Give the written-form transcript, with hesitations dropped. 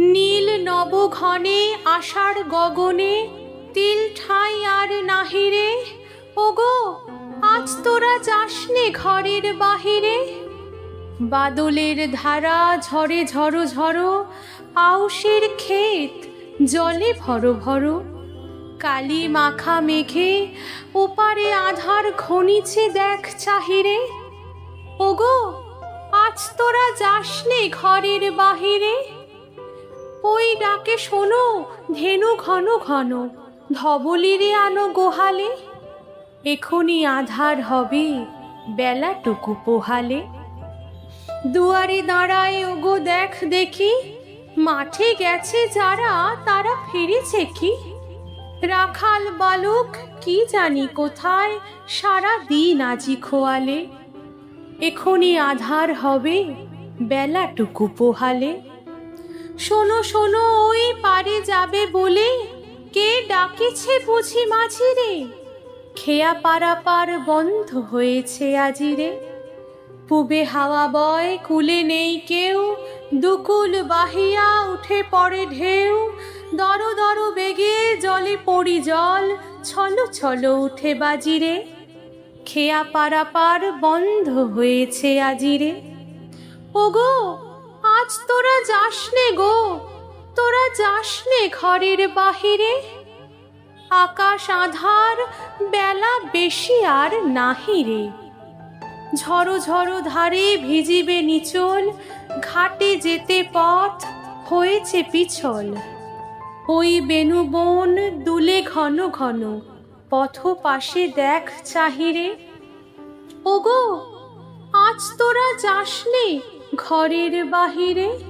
নীল নব ঘনে আষাঢ় গগনে তিল ঠাঁই আর নাহিরে। ওগো আজ তোরা যাসনে ঘরের বাহিরে। বাদলের ধারা ঝরে ঝরো ঝরো, আউশের ক্ষেত জলে ভরো ভরো। কালি মাখা মেঘে ওপারে আধার ঘনিছে দেখ চাহিরে। ওগো আজ তোরা যাসনে ঘরের বাহিরে। ওই ডাকে শোনো ধেনু ঘন ঘন, ধবলিরে আনো গোহালে। এখনি আধার হবে বেলাটুকু পোহালে। দুয়ারে দাঁড়ায় ওগো দেখ দেখি, মাঠে গেছে যারা তারা ফিরেছে কি। রাখাল বালক কি জানি কোথায়, সারা দিন আজি খোয়ালে। এখনি আধার হবে বেলাটুকু পোহালে। শোনো শোনো ওই পারে যাবে বলে, কে ডাকেছে বুঝি মাঝিরে। খেয়া পারাপার বন্ধ হয়েছে আজিরে। পূবে হাওয়া বয় কুলে নেই কেউ, দুকুল বাহিয়া উঠে পড়ে ঢেউ। দর দর বেগে জলে পড়ি জল, ছলো ছলো উঠে বাজিরে। খেয়া পারাপার বন্ধ হয়েছে আজিরে। ওগো আজ তোরা যাসনে গো, তোরা যাসনে ঘরের বাহিরে। আকাশ আধার বেলা বেশি আর নাহিরে। ঝড়ো ঝড়ো ধারে ভিজিবে নিচল, ঘাটে যেতে পথ হয়েছে পিছল। ওই বেনু বন দুলে ঘন ঘন, পথ পাশে দেখ চাহিরে। ওগো আজ তোরা যাসনে ঘরের বাহিরে।